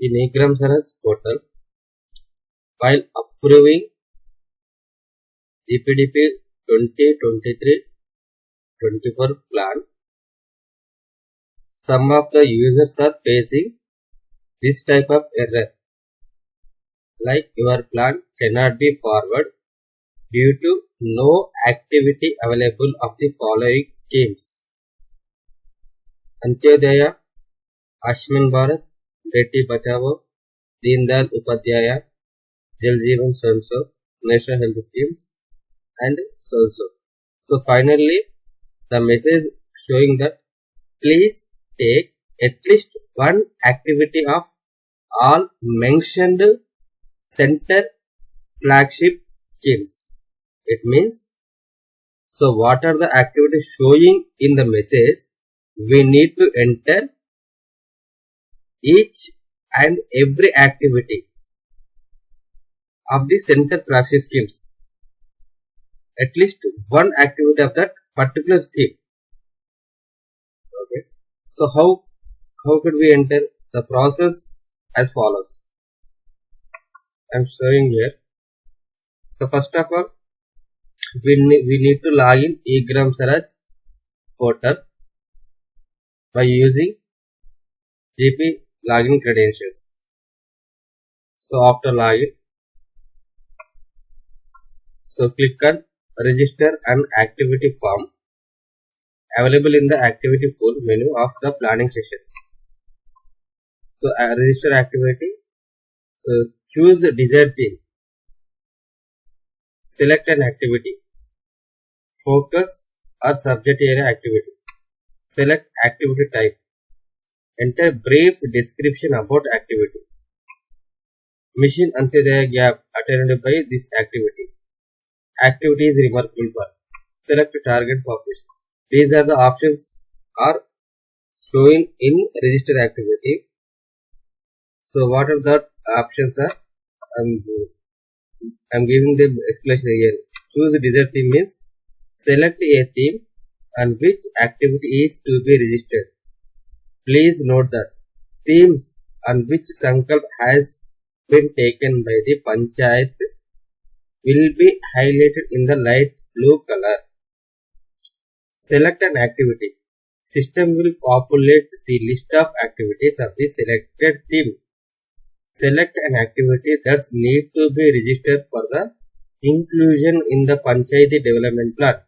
in e-Gram Swaraj portal while approving GPDP 2023-24 plan. Some of the users are facing this type of error, like your plan cannot be forwarded due to no activity available of the following schemes: Antyodaya, Ayushman Bharat, Beti Bachao, Deen Dayal Upadhyaya, Jal Jeevan so-and-so, National Health Schemes, and so-and-so. So finally, the message showing that please take at least one activity of all mentioned center flagship schemes. It means, so what are the activities showing in the message? We need to enter each and every activity of the center flagship schemes. At least one activity of that particular scheme. Okay. So how could we enter? The process as follows. I am showing here. So first of all, we need to log in e-Gram Swaraj portal by using GP login credentials. So after login, so click on register an activity form available in the activity pool menu of the planning sessions. So register activity. So choose the desired theme. Select an activity. Focus or subject area activity. Select activity type. Enter brief description about activity. Mission Antyodaya gap attended by this activity. Activity is remarkable for. Select target population. These are the options are showing in register activity. So what are the options are? I'm giving the explanation here. Choose the desired theme means select a theme on which activity is to be registered. Please note that themes on which Sankalp has been taken by the Panchayat will be highlighted in the light blue color. Select an activity. System will populate the list of activities of the selected theme. Select an activity that needs to be registered for the inclusion in the Panchayati development plan.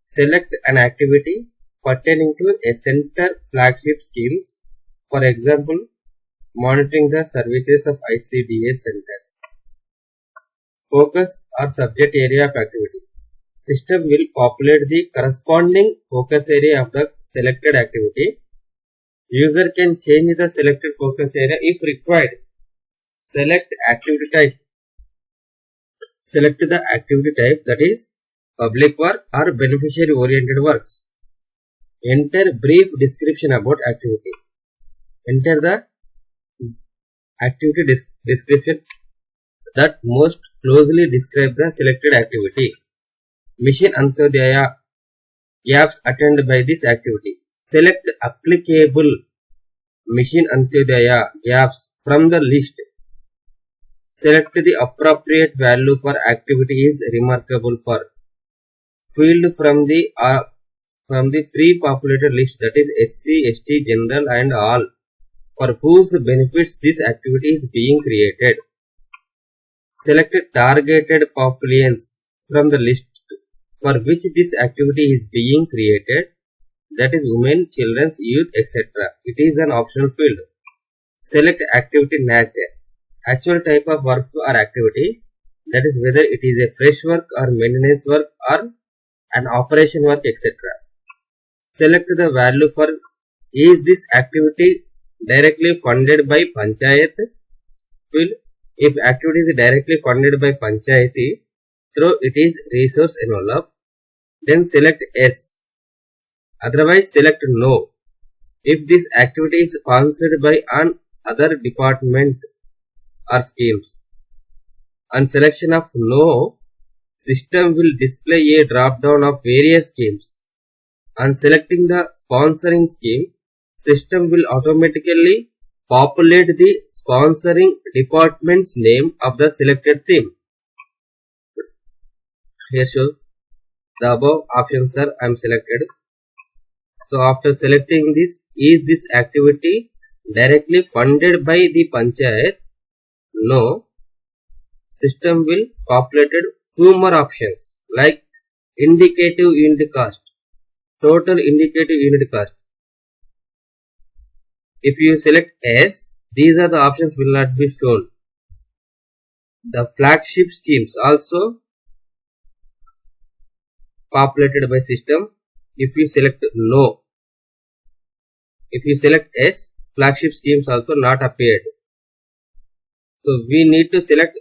Select an activity pertaining to a center flagship schemes, for example, monitoring the services of ICDS centers. Focus or subject area of activity. System will populate the corresponding focus area of the selected activity. User can change the selected focus area if required. Select activity type. Select the activity type, that is public work or beneficiary oriented works. Enter brief description about activity. Enter the activity description that most closely describe the selected activity. Mission Antyodaya gaps attended by this activity. Select applicable Mission Antyodaya gaps from the list. Select the appropriate value for activity is remarkable for. Field from the pre-populated list, that is SC, ST, General and all, for whose benefits this activity is being created. Select targeted populations from the list for which this activity is being created, that is women, children, youth, etc. It is an optional field. Select activity nature. Actual type of work or activity, that is whether it is a fresh work or maintenance work or an operation work, etc. Select the value for is this activity directly funded by Panchayat field. If activity is directly funded by Panchayati through it is resource envelope, then select yes. Otherwise select no. If this activity is sponsored by an other department or schemes. On selection of no, system will display a drop down of various schemes. On selecting the sponsoring scheme, system will automatically Populate the sponsoring department's name of the selected theme. Here show the above options are I am selected. So after selecting this, is this activity directly funded by the Panchayat? No. System will populate few more options like indicative unit cost, total indicative unit cost. If you select S, these are the options will not be shown. The flagship schemes also populated by system. If you select no, if you select S, flagship schemes also not appeared. So we need to select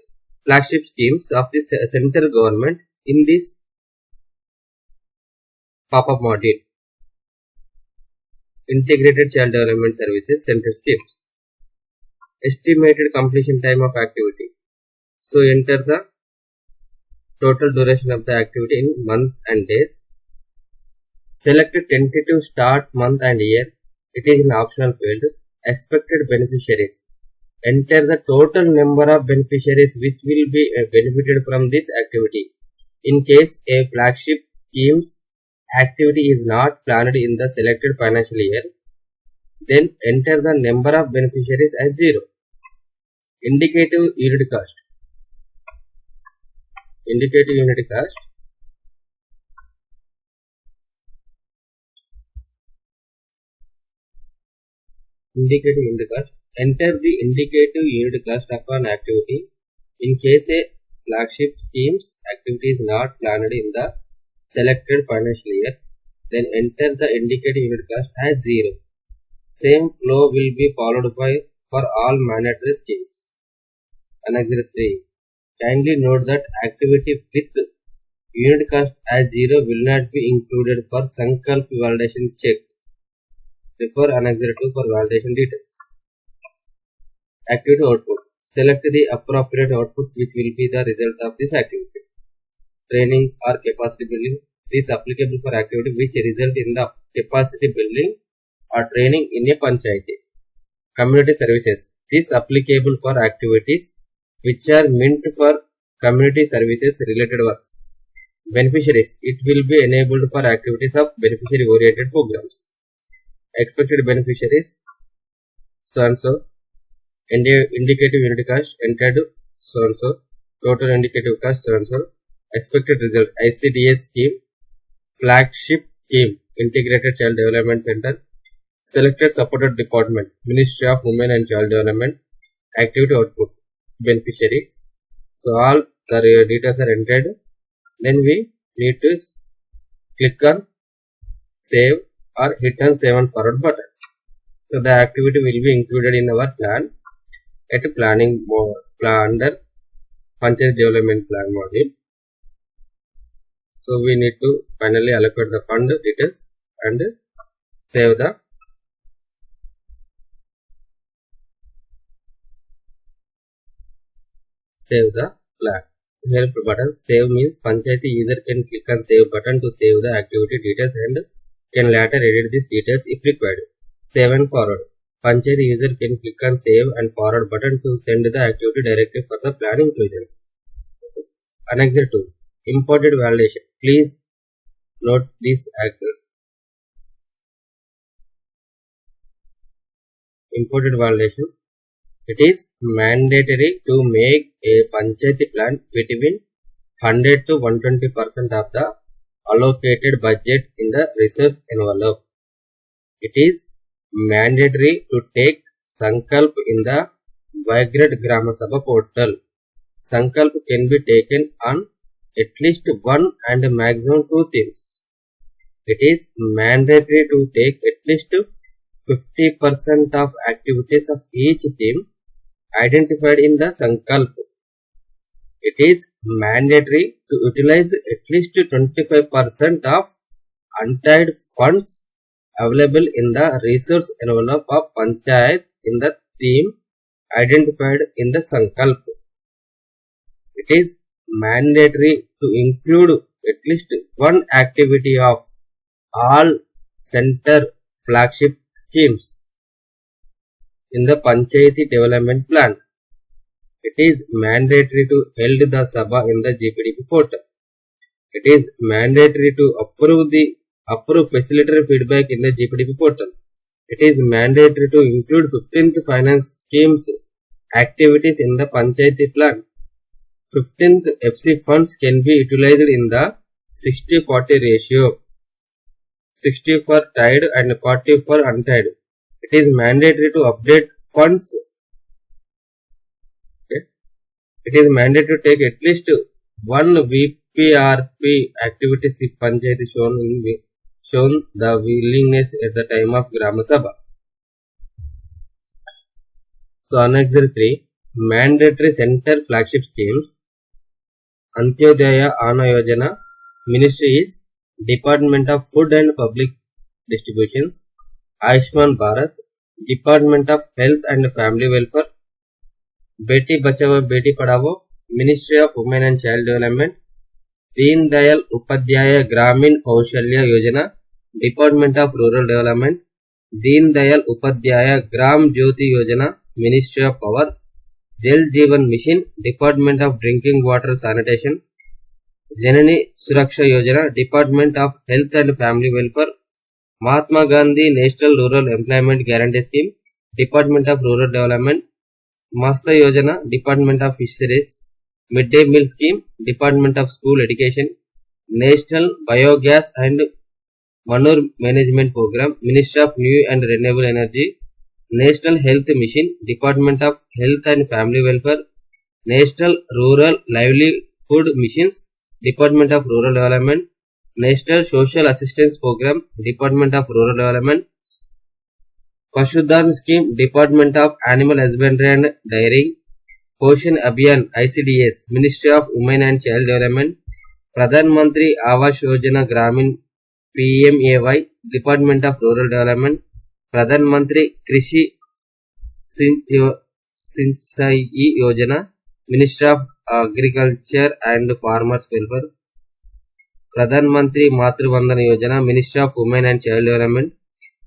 flagship schemes of the central government in this pop-up module. Integrated Child Development Services Center Schemes. Estimated completion time of activity. So enter the total duration of the activity in month and days. Select tentative start month and year. It is an optional field. Expected beneficiaries. Enter the total number of beneficiaries which will be benefited from this activity. In case a flagship scheme's activity is not planned in the selected financial year, then enter the number of beneficiaries as 0. Indicative unit cost. Indicative unit cost. Indicative unit cost. Enter the indicative unit cost of an activity. In case a flagship scheme's activity is not planned in the selected financial year, then enter the indicative unit cost as 0. Same flow will be followed by for all mandatory schemes. Annex 3. Kindly note that activity with unit cost as 0 will not be included for Sankalp validation check. Refer Annex 2 for validation details. Activity output. Select the appropriate output which will be the result of this activity. Training or capacity building. This is applicable for activity which result in the capacity building or training in a panchayati. Community services. This is applicable for activities which are meant for community services related works. Beneficiaries. It will be enabled for activities of beneficiary oriented programs. Expected beneficiaries. So and so. Indicative unit cost entered so and so. Total indicative cost so and so. Expected result ICDS scheme. Flagship scheme. Integrated Child Development Center. Selected supported department. Ministry of Women and Child Development. Activity output. Beneficiaries. So all the details are entered. Then we need to click on save or hit on save and forward button. So the activity will be included in our plan at planning under Panchayat Development Plan module. So we need to finally allocate the fund details and save the plan. Help button. Save means Panchayati user can click on save button to save the activity details and can later edit these details if required. Save and forward. Panchayati user can click on save and forward button to send the activity directly for the plan inclusions. Okay. Annex 2. Imported validation. Please note this imported validation. It is mandatory to make a Panchayati plan between 100 to 120% of the allocated budget in the resource envelope. It is mandatory to take Sankalp in the Vigrad Grama Sabha portal. Sankalp can be taken on at least one and maximum 2 themes. It is mandatory to take at least 50% of activities of each theme identified in the Sankalp. It is mandatory to utilize at least 25% of untied funds available in the resource envelope of Panchayat in the theme identified in the Sankalp. It is mandatory to include at least one activity of all center flagship schemes. in the Panchayati Development Plan. It is mandatory to hold the Sabha in the GPDP portal. It is mandatory to approve facilitator feedback in the GPDP portal. It is mandatory to include 15th finance schemes activities in the Panchayati plan. 15th FC funds can be utilized in the 60-40 ratio. 60 for tied and 40 for untied. It is mandatory to update funds. Okay. It is mandatory to take at least one VPRP activities if Panchayat is shown the willingness at the time of Grama Sabha. So, Annexure 3, mandatory center flagship schemes. Antyodaya Anna Yojana, Ministry is Department of Food and Public Distributions. Ayushman Bharat, Department of Health and Family Welfare. Beti Bachao Beti Padhao, Ministry of Women and Child Development. Deen Dayal Upadhyaya Gramin Kaushalya Yojana, Department of Rural Development. Deen Dayal Upadhyaya Gram Jyoti Yojana, Ministry of Power. Jal Jeevan Mission, Department of Drinking Water Sanitation. Janani Suraksha Yojana, Department of Health and Family Welfare. Mahatma Gandhi National Rural Employment Guarantee Scheme, Department of Rural Development. Masta Yojana, Department of Fisheries. Midday Meal Scheme, Department of School Education. National Biogas and Manure Management Program, Ministry of New and Renewable Energy. National Health Mission, Department of Health and Family Welfare. National Rural Livelihood Missions, Department of Rural Development. National Social Assistance Program, Department of Rural Development. Pashudhan Scheme, Department of Animal Husbandry and Dairying. Poshan Abhiyan, ICDS, Ministry of Women and Child Development. Pradhan Mantri Awas Yojana Gramin, PMAY, Department of Rural Development. Pradhan Mantri Krishi Sinchai Yojana, Ministry of Agriculture and Farmers Welfare. Pradhan Mantri Matru Vandana Yojana, Ministry of Women and Child Development.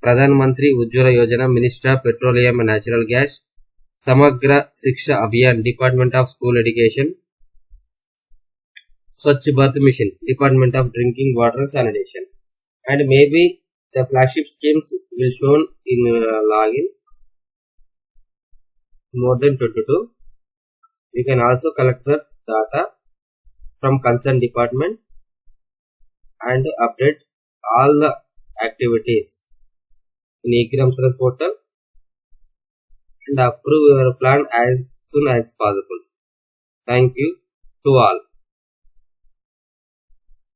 Pradhan Mantri Ujjwala Yojana, Ministry of Petroleum and Natural Gas. Samagra Shiksha Abhiyan, Department of School Education. Swachh Bharat Mission, Department of Drinking Water and Sanitation. And maybe the flagship schemes will shown in login more than 22. You can also collect the data from concerned department and update all the activities in e-gram service portal and approve your plan as soon as possible. Thank you to all.